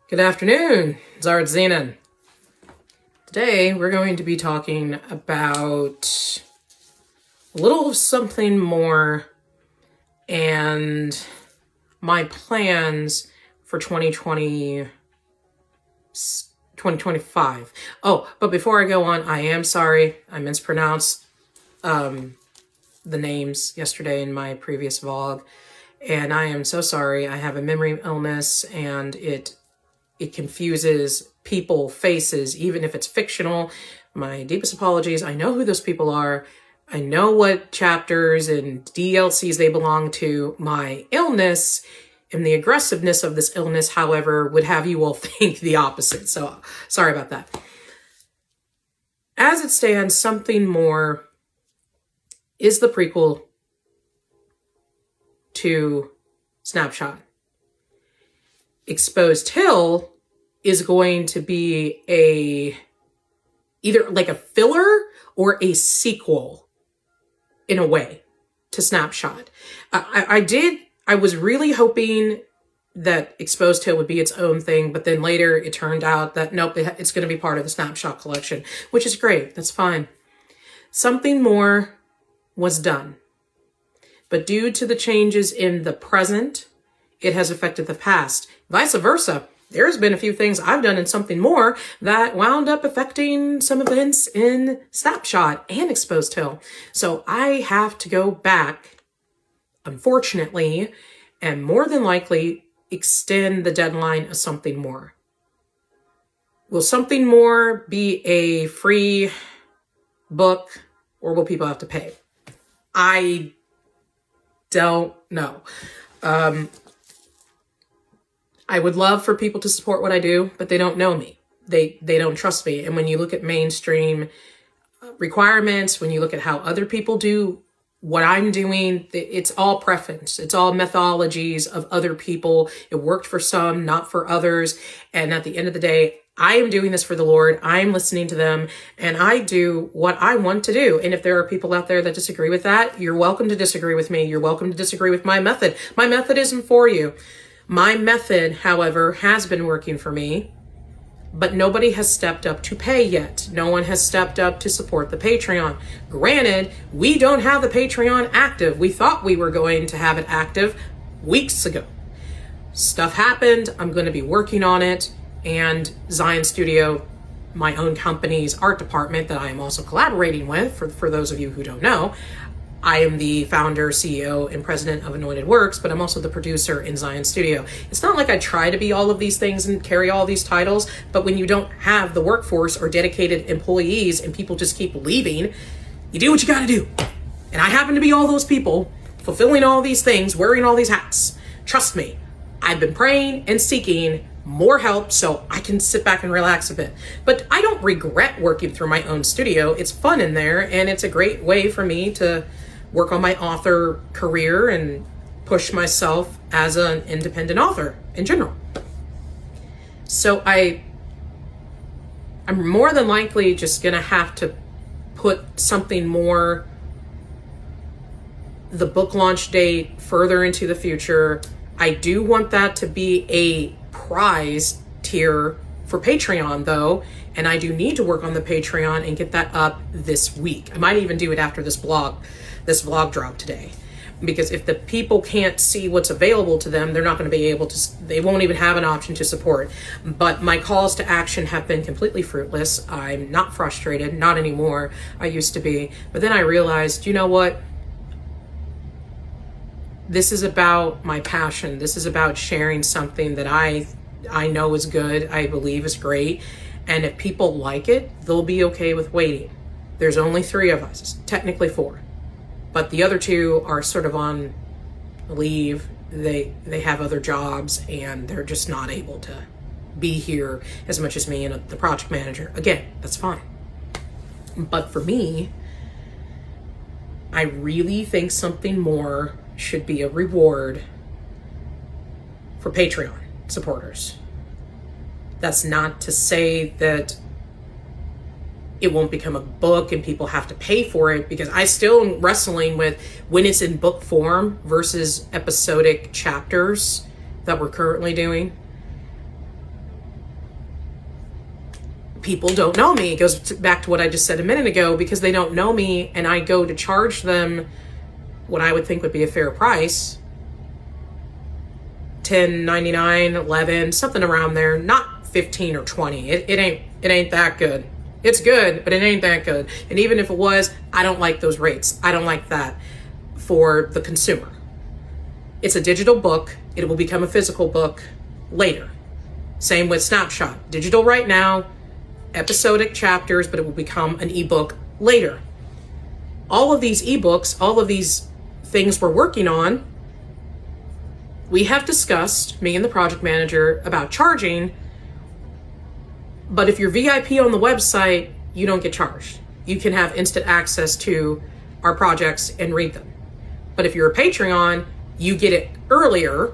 Good afternoon, it's Artzenin. Today we're going to be talking about a little of something more and my plans for 2025. Oh, but before I go on, I am sorry. I mispronounced the names yesterday in my previous vlog, and I am so sorry. I have a memory illness and it confuses people, faces, even if it's fictional. My deepest apologies. I know who those people are. I know what chapters and DLCs they belong to. My illness and the aggressiveness of this illness, however, would have you all think the opposite. So sorry about that. As it stands, Something More is the prequel to Snapshot. Exposed Hill is going to be either like a filler or a sequel in a way to Snapshot. I was really hoping that Exposed Hill would be its own thing, but then later it turned out that nope, it's going to be part of the Snapshot collection, which is great. That's fine. Something More was done, but due to the changes in the present, it has affected the past. Vice versa. There's been a few things I've done in Something More that wound up affecting some events in Snapshot and Exposed Hill. So I have to go back, unfortunately, and more than likely extend the deadline of Something More. Will Something More be a free book, or will people have to pay? I don't know. I would love for people to support what I do, but they don't know me. They don't trust me. And when you look at mainstream requirements, when you look at how other people do what I'm doing, it's all preference. It's all methodologies of other people. It worked for some, not for others. And at the end of the day, I am doing this for the Lord. I'm listening to them, and I do what I want to do. And if there are people out there that disagree with that, you're welcome to disagree with me. You're welcome to disagree with my method. My method isn't for you. My method, however, has been working for me, but nobody has stepped up to pay yet. No one has stepped up to support the Patreon. Granted, we don't have the Patreon active. We thought we were going to have it active weeks ago. Stuff happened. I'm going to be working on it. And Zion Studio, my own company's art department that I am also collaborating with, for those of you who don't know, I am the founder, CEO, and president of Anointed Works, but I'm also the producer in Zion Studio. It's not like I try to be all of these things and carry all these titles, but when you don't have the workforce or dedicated employees and people just keep leaving, you do what you gotta do. And I happen to be all those people, fulfilling all these things, wearing all these hats. Trust me, I've been praying and seeking more help so I can sit back and relax a bit. But I don't regret working through my own studio. It's fun in there, and it's a great way for me to work on my author career and push myself as an independent author in general. So I'm more than likely just gonna have to put Something More, the book launch date, further into the future. I do want that to be a prize tier for Patreon though, and I do need to work on the Patreon and get that up this week. I might even do it after this vlog drop today, because if the people can't see what's available to them, they're not going to be able to, they won't even have an option to support. But my calls to action have been completely fruitless. I'm not frustrated, not anymore. I used to be, but then I realized, you know what? This is about my passion. This is about sharing something that I know is good, I believe is great. And if people like it, they'll be okay with waiting. There's only 3 of us, technically 4. But the other 2 are sort of on leave. They have other jobs and they're just not able to be here as much as me and the project manager. Again, that's fine. But for me, I really think Something More should be a reward for Patreon supporters. That's not to say that it won't become a book and people have to pay for it, because I still am wrestling with when it's in book form versus episodic chapters that we're currently doing. people don't know me. It goes back to what I just said a minute ago, because they don't know me and I go to charge them what I would think would be a fair price, $10.99, $11, something around there, not 15 or 20. It ain't that good. It's good, but it ain't that good. And even if it was, I don't like those rates. I don't like that for the consumer. It's a digital book. It will become a physical book later. Same with Snapshot. Digital right now, episodic chapters, but it will become an ebook later. All of these ebooks, all of these things we're working on, we have discussed, me and the project manager, about charging. But if you're VIP on the website, you don't get charged. You can have instant access to our projects and read them. But if you're a Patreon, you get it earlier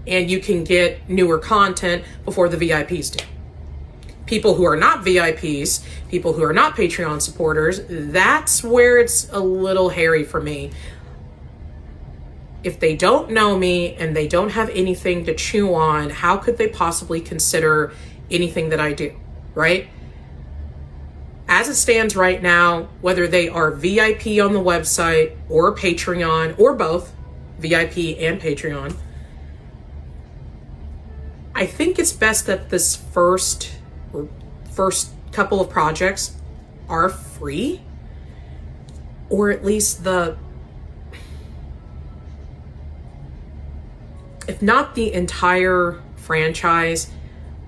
and you can get newer content before the VIPs do. People who are not VIPs, people who are not Patreon supporters, that's where it's a little hairy for me. If they don't know me and they don't have anything to chew on, how could they possibly consider anything that I do, right? As it stands right now, whether they are VIP on the website or Patreon or both, VIP and Patreon, I think it's best that this first couple of projects are free, or at least if not the entire franchise.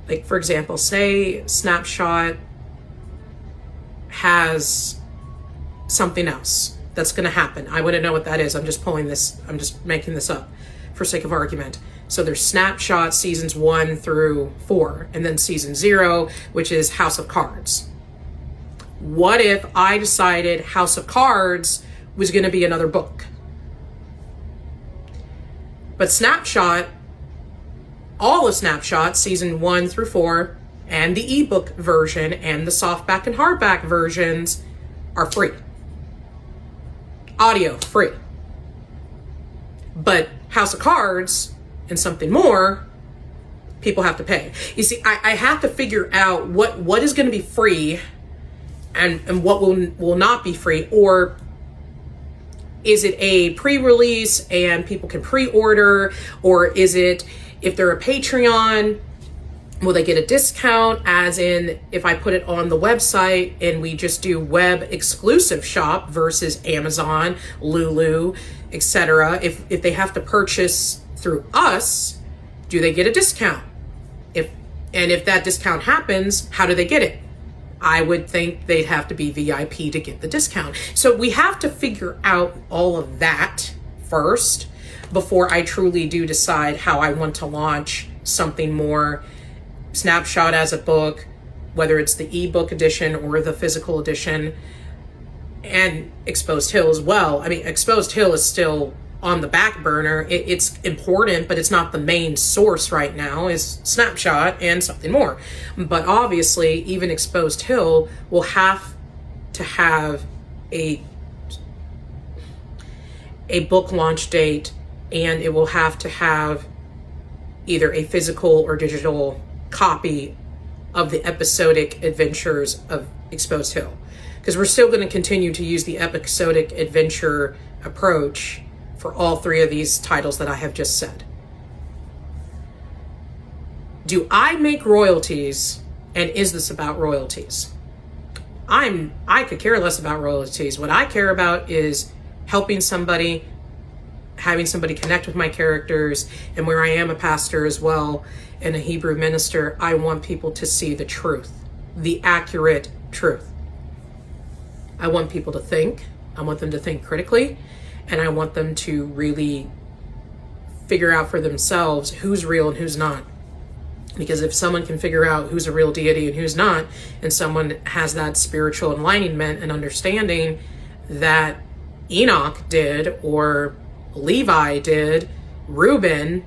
Like, for example, say Snapshot has something else that's going to happen. I wouldn't know what that is. I'm just making this up for sake of argument. So there's Snapshot seasons 1 through 4, and then season 0, which is House of Cards. What if I decided House of Cards was going to be another book? But Snapshot, all of Snapshot, season 1 through 4, and the ebook version and the softback and hardback versions are free. Audio, free. But House of Cards and something more, people have to pay. You see, I have to figure out what is going to be free and what will not be free. Or is it a pre-release and people can pre-order? Or is it, if they're a Patreon, will they get a discount? As in, if I put it on the website and we just do web exclusive shop versus Amazon, Lulu, etc. If they have to purchase through us, do they get a discount? If that discount happens, how do they get it? I would think they'd have to be VIP to get the discount. So we have to figure out all of that first before I truly do decide how I want to launch something more. Snapshot as a book, whether it's the ebook edition or the physical edition, and Exposed Hill as well. I mean, Exposed Hill is still on the back burner. It's important, but it's not the main source right now. Is Snapshot and something more. But obviously, even Exposed Hill will have to have a book launch date, and it will have to have either a physical or digital copy of the episodic adventures of Exposed Hill, because we're still going to continue to use the episodic adventure approach for all 3 of these titles that I have just said. Do I make royalties, and is this about royalties? I could care less about royalties. What I care about is helping somebody, having somebody connect with my characters, and where I am a pastor as well and a Hebrew minister, I want people to see the truth, the accurate truth. I want people to think. I want them to think critically, and I want them to really figure out for themselves who's real and who's not. Because if someone can figure out who's a real deity and who's not, and someone has that spiritual enlightenment and understanding that Enoch did, or Levi did, Reuben,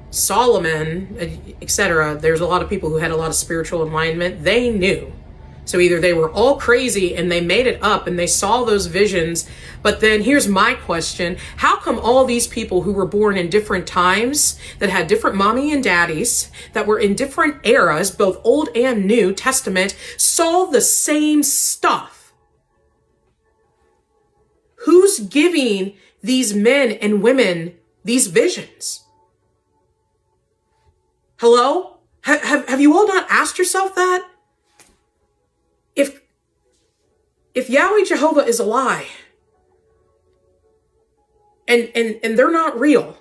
Solomon, etc. There's a lot of people who had a lot of spiritual enlightenment. They knew So either they were all crazy and they made it up and they saw those visions. But then here's my question. How come all these people who were born in different times, that had different mommy and daddies, that were in different eras, both Old and New Testament, saw the same stuff? Who's giving these men and women these visions? Hello? Have you all not asked yourself that? If Yahweh Jehovah is a lie, and they're not real,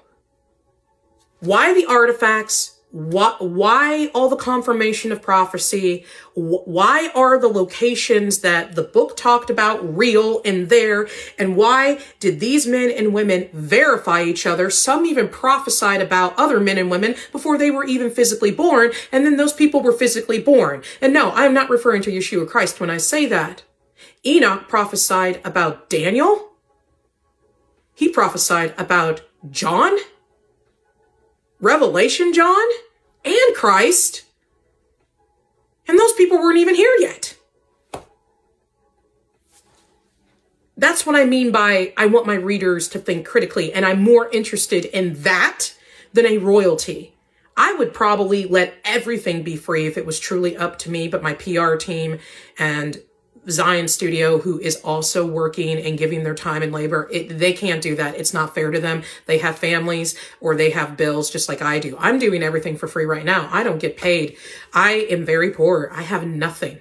why the artifacts? Why all the confirmation of prophecy? Why are the locations that the book talked about real and there? And why did these men and women verify each other? Some even prophesied about other men and women before they were even physically born. And then those people were physically born. And no, I'm not referring to Yeshua Christ when I say that. Enoch prophesied about Daniel. He prophesied about John, Revelation John, and Christ. And those people weren't even here yet. That's what I mean by I want my readers to think critically, and I'm more interested in that than a royalty. I would probably let everything be free if it was truly up to me, but my PR team and Zion Studio, who is also working and giving their time and labor, they can't do that. It's not fair to them. They have families or they have bills just like I do. I'm doing everything for free right now. I don't get paid. I am very poor. I have nothing.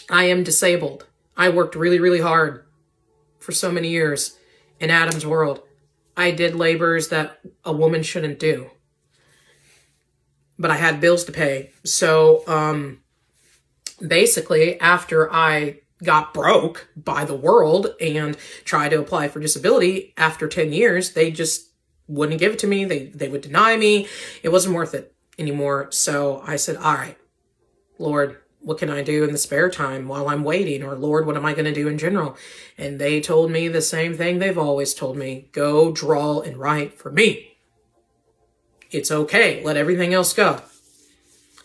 I am disabled. I worked really, really hard for so many years in Adam's world. I did labors that a woman shouldn't do. But I had bills to pay. So, basically, after I got broke by the world and tried to apply for disability, after 10 years, they just wouldn't give it to me. They would deny me. It wasn't worth it anymore. So I said, all right, Lord, what can I do in the spare time while I'm waiting? Or Lord, what am I going to do in general? And they told me the same thing they've always told me. Go draw and write for me. It's okay. Let everything else go.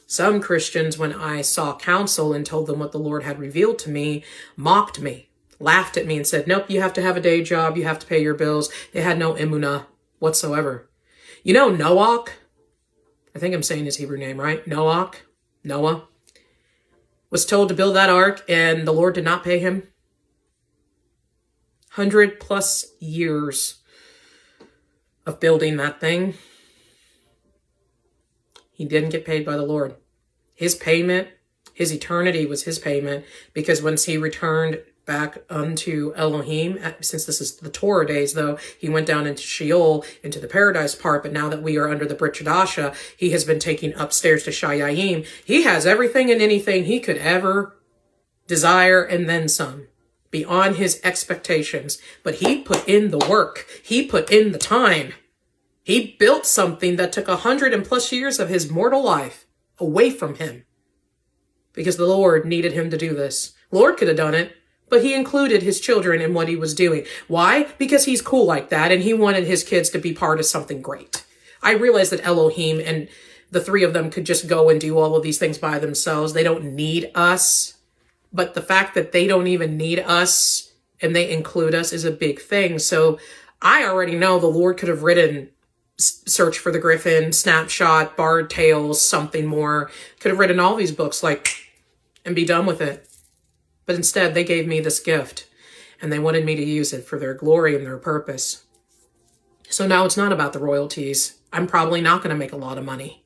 Some Christians, when I saw counsel and told them what the Lord had revealed to me, mocked me, laughed at me and said, nope, you have to have a day job. You have to pay your bills. They had no emunah whatsoever. You know, Noach, I think I'm saying his Hebrew name, right? Noah, was told to build that ark and the Lord did not pay him. 100+ years of building that thing. He didn't get paid by the Lord. His payment, his eternity was his payment, because once he returned back unto Elohim, since this is the Torah days though, he went down into Sheol, into the paradise part, but now that we are under the Brit Chadasha, he has been taken upstairs to Shayayim. He has everything and anything he could ever desire and then some, beyond his expectations. But he put in the work. He put in the time. He built something that took 100+ years of his mortal life away from him, because the Lord needed him to do this. Lord could have done it, but he included his children in what he was doing. Why? Because he's cool like that, and he wanted his kids to be part of something great. I realized that Elohim and the three of them could just go and do all of these things by themselves. They don't need us. But the fact that they don't even need us and they include us is a big thing. So I already know the Lord could have written Search for the Griffin, Snapshot, Bard Tales, something more. Could have written all these books and be done with it. But instead, they gave me this gift and they wanted me to use it for their glory and their purpose. So now it's not about the royalties. I'm probably not going to make a lot of money.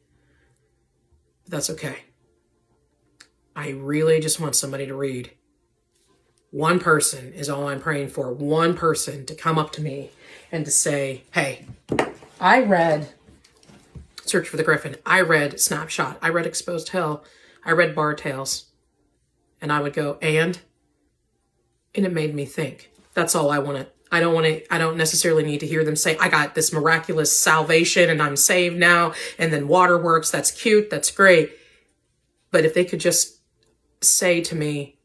But that's okay. I really just want somebody to read. One person is all I'm praying for. One person to come up to me and to say, hey, I read Search for the Griffin. I read Snapshot. I read Exposed Hell. I read Bard Tales. And I would go, and it made me think. That's all I want. I don't necessarily need to hear them say, I got this miraculous salvation and I'm saved now. And then waterworks. That's cute. That's great. But if they could just say to me,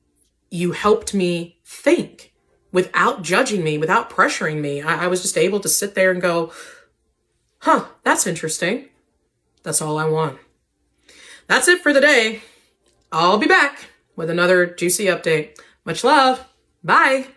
you helped me think without judging me, without pressuring me. I was just able to sit there and go, huh, that's interesting. That's all I want. That's it for the day. I'll be back with another juicy update. Much love. Bye.